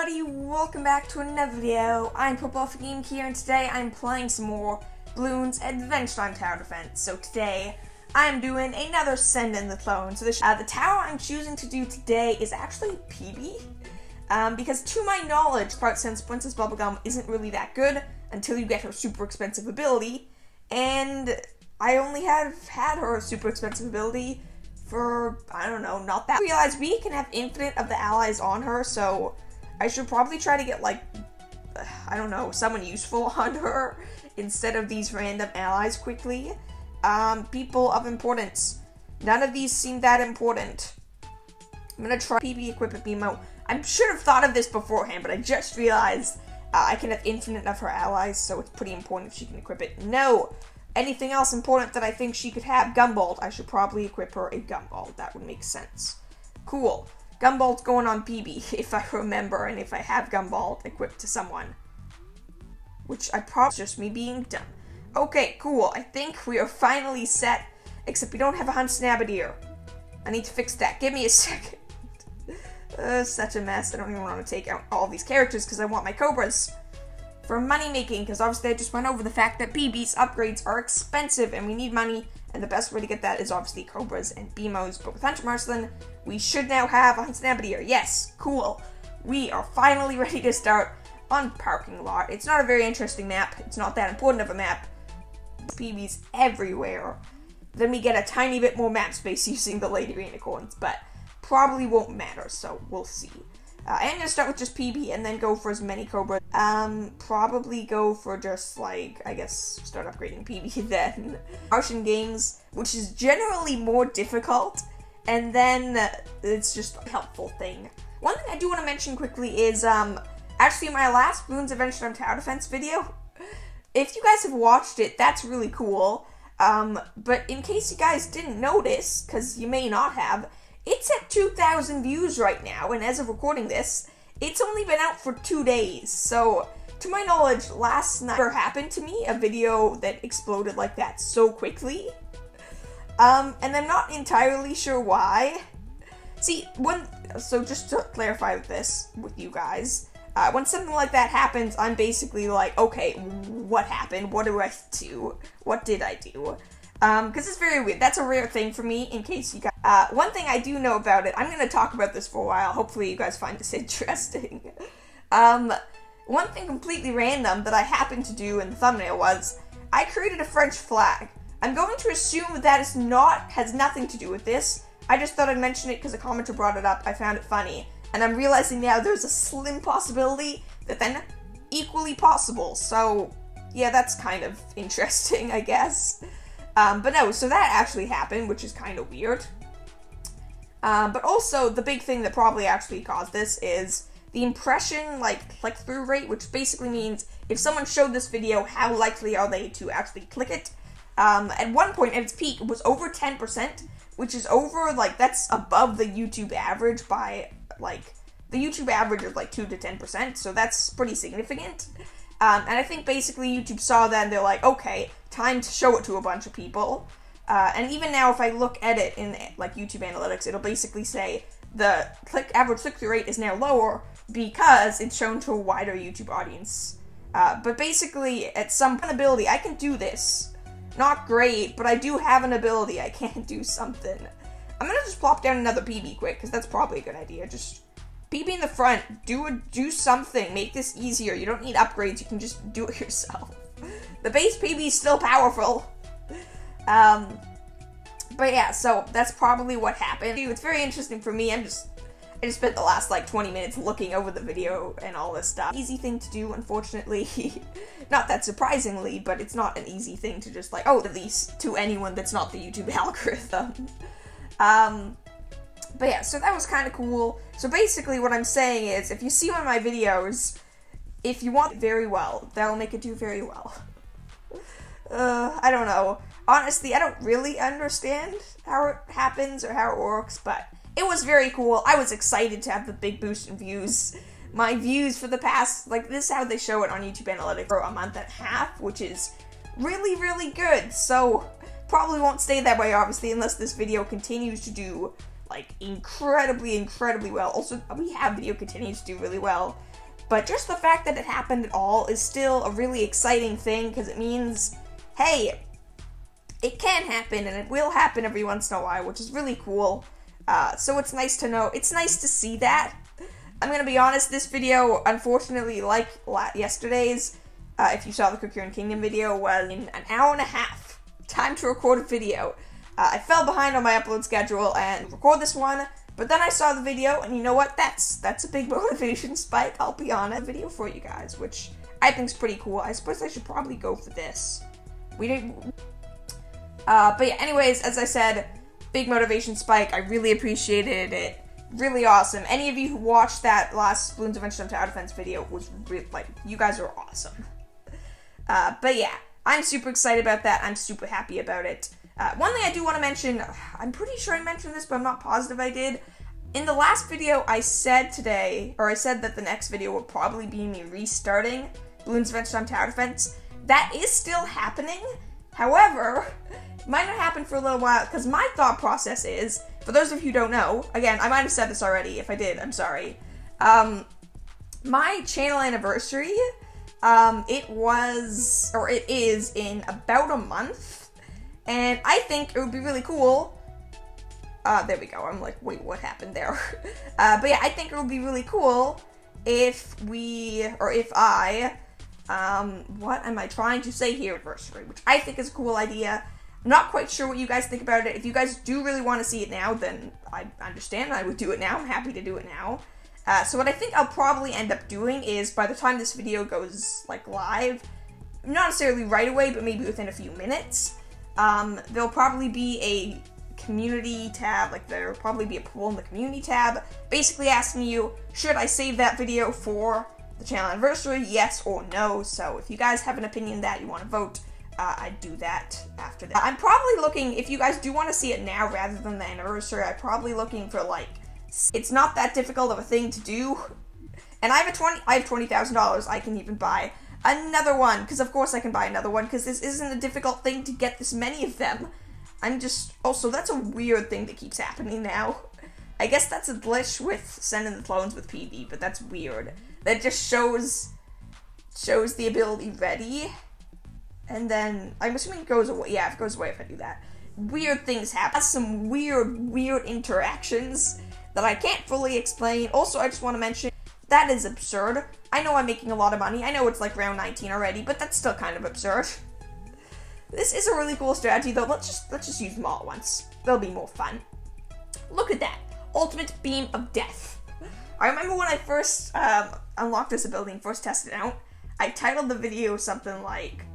everybody, welcome back to another video. I'm PurpleAlphaGame here, and today I'm playing some more Bloons Adventure Time Tower Defense. So today, I'm doing another Send in the Clone. So the tower I'm choosing to do today is actually PB. Because to my knowledge, since Princess Bubblegum isn't really that good until you get her super expensive ability. And I only have had her super expensive ability for, I don't know, not that. I realize we can have infinite of the allies on her, so I should probably try to get, like, I don't know, someone useful on her instead of these random allies quickly. People of importance. None of these seem that important. I'm gonna try PB equip a BMO. I should have thought of this beforehand, but I just realized I can have infinite of her allies, so it's pretty important if she can equip it. No! Anything else important that I think she could have? Gumball. I should probably equip her a Gumball. That would make sense. Cool. Gumball's going on PB, if I remember, and if I have Gumball equipped to someone. Which I probably just me being dumb. Okay, cool. I think we are finally set, except we don't have a Hunt Snabadier. I need to fix that. Give me a second. Such a mess. I don't even want to take out all these characters because I want my Cobras for money making, because obviously I just went over the fact that PB's upgrades are expensive and we need money, and the best way to get that is obviously Cobras and BMOs. But with Hunter Marceline, we should now have a Hunt Snabadier. Yes, cool. We are finally ready to start on Parking Lot. It's not a very interesting map. It's not that important of a map. PB's everywhere. Then we get a tiny bit more map space using the Lady Unicorns, but probably won't matter, so we'll see. I'm going to start with just PB and then go for as many Cobras. Probably go for just, like, I guess, start upgrading PB then. Martian Games, which is generally more difficult, and then it's just a helpful thing. One thing I do want to mention quickly is, actually my last Bloons Adventure Time Tower Defense video. If you guys have watched it, that's really cool. But in case you guys didn't notice, because you may not have, it's at 2,000 views right now, and as of recording this, it's only been out for 2 days. So, to my knowledge, last night never happened to me, a video that exploded like that so quickly. And I'm not entirely sure why. See, so just to clarify this with you guys, when something like that happens, I'm basically like, okay, what happened? What do I do? What did I do? Because it's very weird. That's a rare thing for me, in case you guys... one thing I do know about it, I'm going to talk about this for a while. Hopefully you guys find this interesting. One thing completely random that I happened to do in the thumbnail was, I created a French flag. I'm going to assume that has nothing to do with this. I just thought I'd mention it because a commenter brought it up. I found it funny. And I'm realizing now there's a slim possibility that then equally possible. So, yeah, that's kind of interesting, I guess. But no, so that actually happened, which is kind of weird. But also, the big thing that probably actually caused this is the impression, like, click-through rate, which basically means if someone showed this video, how likely are they to actually click it? At one point, at its peak, it was over 10%, which is over, like, that's above the YouTube average by, like, the YouTube average is, like, 2 to 10%, so that's pretty significant. And I think basically YouTube saw that and they're like, okay, time to show it to a bunch of people. And even now, if I look at it in, like, YouTube Analytics, it'll basically say the average click-through rate is now lower because it's shown to a wider YouTube audience. But basically, at some ability, I can do this. Not great, but I do have an ability. I can do something. I'm gonna just plop down another PB quick, because that's probably a good idea. Just PB in the front. Do something. Make this easier. You don't need upgrades. You can just do it yourself. The base PB is still powerful. But yeah, so that's probably what happened. It's very interesting for me. I just spent the last, like, 20 minutes looking over the video and all this stuff. Easy thing to do, unfortunately. Not that surprisingly, but it's not an easy thing to just, like, at least to anyone that's not the YouTube algorithm. But yeah, so that was kind of cool. So basically what I'm saying is, if you see one of my videos, if you want it very well, that'll make it do very well. I don't know. Honestly, I don't really understand how it happens or how it works, but it was very cool. I was excited to have the big boost in views. My views for the past, like, this is how they show it on YouTube Analytics, for a month and a half, which is really, really good. So, probably won't stay that way, obviously, unless this video continues to do, like, incredibly, incredibly well. Also, we have video continues to do really well. But just the fact that it happened at all is still a really exciting thing, because it means, hey, it can happen, and it will happen every once in a while, which is really cool. So it's nice to know. It's nice to see that. I'm gonna be honest, this video, unfortunately, like yesterday's, if you saw the Cocoon Kingdom video, was in an hour and a half. Time to record a video. I fell behind on my upload schedule and record this one, but then I saw the video, and you know what? That's a big motivation spike, I'll be honest. A video for you guys, which I think is pretty cool. I suppose I should probably go for this. We didn't... but yeah, anyways, as I said, big motivation spike. I really appreciated it. Really awesome. Any of you who watched that last Bloons Adventure Time Tower Defense video was really, like, you guys are awesome. But yeah, I'm super excited about that. I'm super happy about it. One thing I do want to mention, I'm pretty sure I mentioned this, but I'm not positive I did. In the last video, I said that the next video would probably be me restarting Bloons Adventure Time Tower Defense. That is still happening. However, it might not happen for a little while, because my thought process is, for those of you who don't know, again, I might have said this already. If I did, I'm sorry. My channel anniversary, it is in about a month, and I think it would be really cool. There we go. I'm like, wait, what happened there? But yeah, I think it would be really cool if I, what am I trying to say here, anniversary, which I think is a cool idea. I'm not quite sure what you guys think about it. If you guys do really want to see it now, then I understand. I would do it now. I'm happy to do it now. So what I think I'll probably end up doing is, by the time this video goes, like, live, not necessarily right away, but maybe within a few minutes, there'll probably be a community tab, like, there'll probably be a poll in the community tab, basically asking you, should I save that video for the channel anniversary, yes or no? So if you guys have an opinion that you want to vote, I'd do that after that. I'm probably looking, if you guys do want to see it now rather than the anniversary, I'm probably looking for, like, it's not that difficult of a thing to do. And I have $20,000, I can even buy another one, because of course I can buy another one, because this isn't a difficult thing to get this many of them. Also, that's a weird thing that keeps happening now. I guess that's a glitch with sending the clones with PB, but that's weird. That just shows the ability ready. And then, I'm assuming it goes away. Yeah, it goes away if I do that. Weird things happen. Some weird interactions that I can't fully explain. Also, I just want to mention, that is absurd. I know I'm making a lot of money. I know it's like round 19 already, but that's still kind of absurd. This is a really cool strategy, though. Let's just use them all at once. They'll be more fun. Look at that. Ultimate Beam of Death. I remember when I first unlocked this ability and first tested it out, I titled the video something like,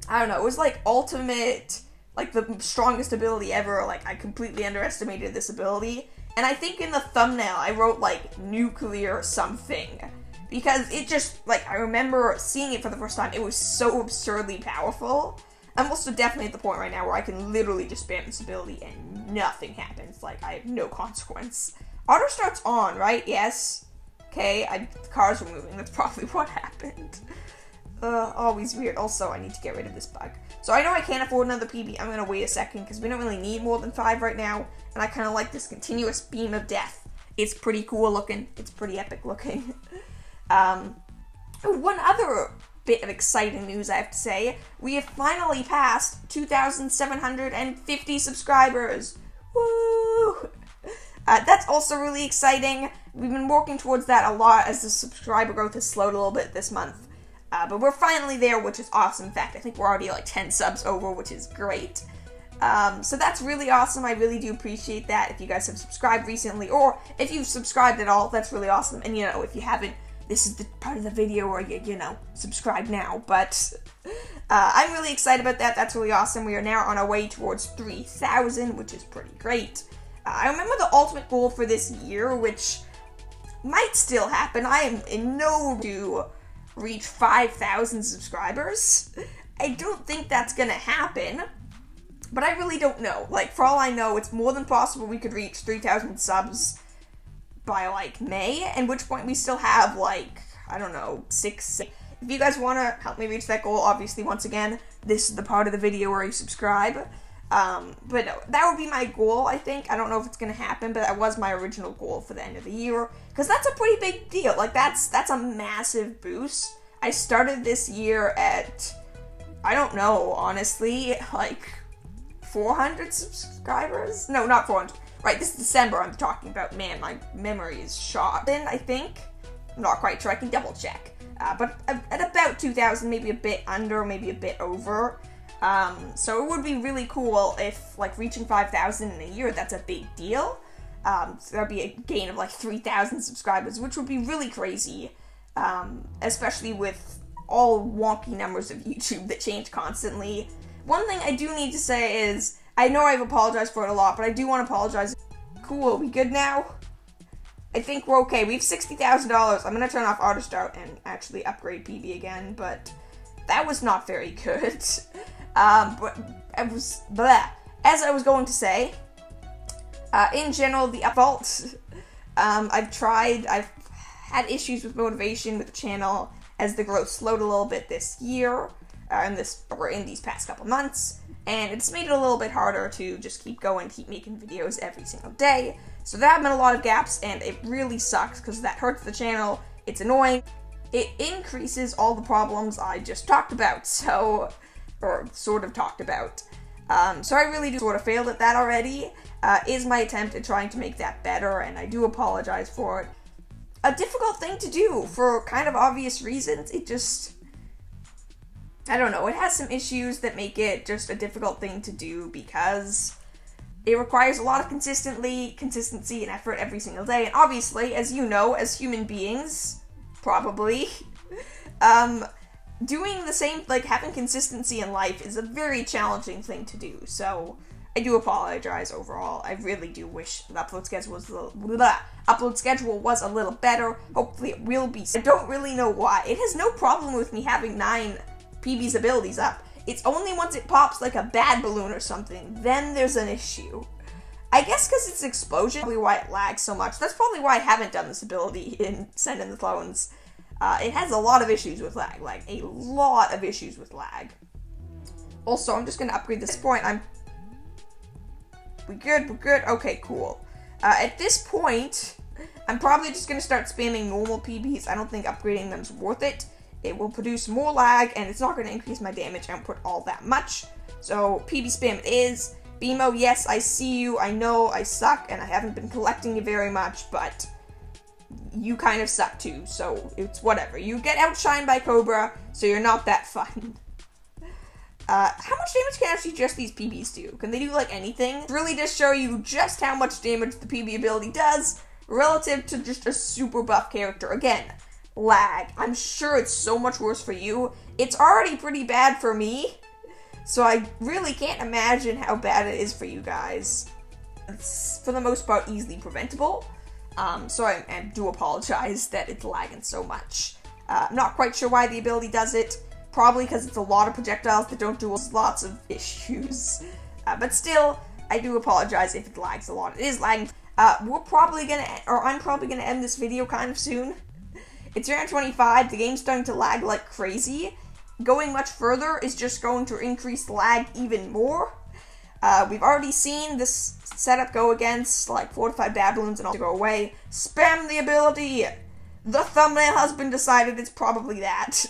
I don't know, it was like ultimate, like the strongest ability ever, like I completely underestimated this ability, and I think in the thumbnail I wrote like nuclear something, because it just, like, I remember seeing it for the first time, it was so absurdly powerful. I'm also definitely at the point right now where I can literally just spam this ability and nothing happens, like I have no consequence. Auto starts on, right? Yes. Okay, the cars were moving, that's probably what happened. Always weird. Also, I need to get rid of this bug. So I know I can't afford another PB. I'm going to wait a second because we don't really need more than 5 right now. And I kind of like this continuous beam of death. It's pretty cool looking. It's pretty epic looking. One other bit of exciting news I have to say. We have finally passed 2,750 subscribers. Woo! That's also really exciting. We've been working towards that a lot as the subscriber growth has slowed a little bit this month. But we're finally there, which is awesome. In fact, I think we're already like 10 subs over, which is great. So that's really awesome. I really do appreciate that. If you guys have subscribed recently, or if you've subscribed at all, that's really awesome. And, you know, if you haven't, this is the part of the video where you know, subscribe now. But I'm really excited about that. That's really awesome. We are now on our way towards 3,000, which is pretty great. I remember the ultimate goal for this year, which might still happen. I am in no to reach 5,000 subscribers. I don't think that's gonna happen, but I really don't know. Like, for all I know, it's more than possible we could reach 3,000 subs by, like, May, at which point we still have, like, I don't know, 6. If you guys want to help me reach that goal, obviously, once again, this is the part of the video where you subscribe. But no, that would be my goal, I think. I don't know if it's going to happen, but that was my original goal for the end of the year. Because that's a pretty big deal. Like, that's a massive boost. I started this year at, I don't know, honestly, like 400 subscribers? No, not 400. Right, this December I'm talking about. Man, my memory is shot. Then, I think, I'm not quite sure, I can double check. But at about 2,000, maybe a bit under, maybe a bit over. So it would be really cool if, like, reaching 5,000 in a year, that's a big deal. So that'd be a gain of, like, 3,000 subscribers, which would be really crazy, especially with all wonky numbers of YouTube that change constantly. One thing I do need to say is, I know I've apologized for it a lot, but I do want to apologize. Cool, are we good now? I think we're okay. We have $60,000. I'm going to turn off Auto Start and actually upgrade PB again, but that was not very good. But it was blah. As I was going to say, in general, the vault, I've had issues with motivation with the channel as the growth slowed a little bit this year, in these past couple months, and it's made it a little bit harder to just keep going, keep making videos every single day. So there have been a lot of gaps, and it really sucks because that hurts the channel. It's annoying. It increases all the problems I just talked about, so, or sort of talked about. So I really do sort of failed at that already, is my attempt at trying to make that better, and I do apologize for it. A difficult thing to do for kind of obvious reasons. It just, I don't know, it has some issues that make it just a difficult thing to do because it requires a lot of consistency and effort every single day, and obviously, as you know, as human beings, probably, doing the same, like, having consistency in life is a very challenging thing to do, so I do apologize overall. I really do wish the upload schedule was a little better. Hopefully it will be. I don't really know why. It has no problem with me having 9 PB's abilities up. It's only once it pops like a bad balloon or something, then there's an issue. I guess because it's explosion, probably why it lags so much. That's probably why I haven't done this ability in Send in the Clones. It has a lot of issues with lag, like a lot of issues with lag. Also, I'm just going to upgrade this point. We good? We're good? Okay, cool. At this point, I'm probably just going to start spamming normal PBs. I don't think upgrading them's worth it. It will produce more lag, and it's not going to increase my damage output all that much. So, PB spam it is. BMO, yes, I see you. I know I suck, and I haven't been collecting you very much, but you kind of suck too, so it's whatever. You get outshined by Cobra, so you're not that fun. How much damage can actually just these PBs do? Can they do, like, anything? It really does show you just how much damage the PB ability does relative to just a super buff character. Again, lag. I'm sure it's so much worse for you. It's already pretty bad for me, so I really can't imagine how bad it is for you guys. It's, for the most part, easily preventable. So I do apologize that it's lagging so much. I'm not quite sure why the ability does it. Probably because it's a lot of projectiles that don't do lots of issues. But still, I do apologize if it lags a lot. It is lagging. I'm probably gonna end this video kind of soon. It's around 25. The game's starting to lag like crazy. Going much further is just going to increase the lag even more. We've already seen this setup go against like 4 to 5 bad balloons and all to go away. Spam the ability! The thumbnail has been decided, it's probably that.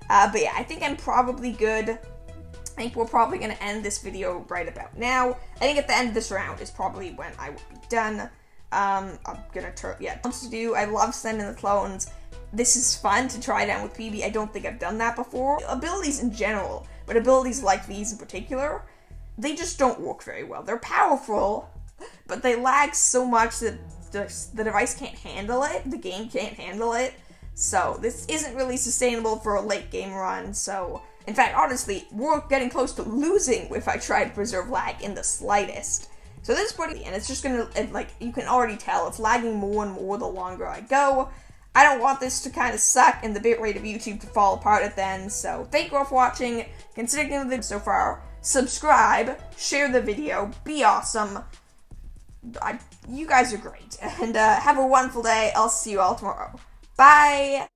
But yeah, I think I'm probably good. I think we're probably going to end this video right about now. I think at the end of this round is probably when I will be done. I'm going to turn, yeah, to do. I love Send in the Clones. This is fun to try down with PB. I don't think I've done that before. Abilities in general, but abilities like these in particular, they just don't work very well. They're powerful, but they lag so much that the device can't handle it. The game can't handle it. So this isn't really sustainable for a late game run. So, in fact, honestly, we're getting close to losing if I try to preserve lag in the slightest. So this is pretty, and it's just gonna, like, you can already tell, it's lagging more and more the longer I go. I don't want this to kind of suck and the bitrate of YouTube to fall apart at then. So thank you all for watching. Considering the video so far, subscribe, share the video, be awesome. You guys are great, and have a wonderful day. I'll see you all tomorrow. Bye!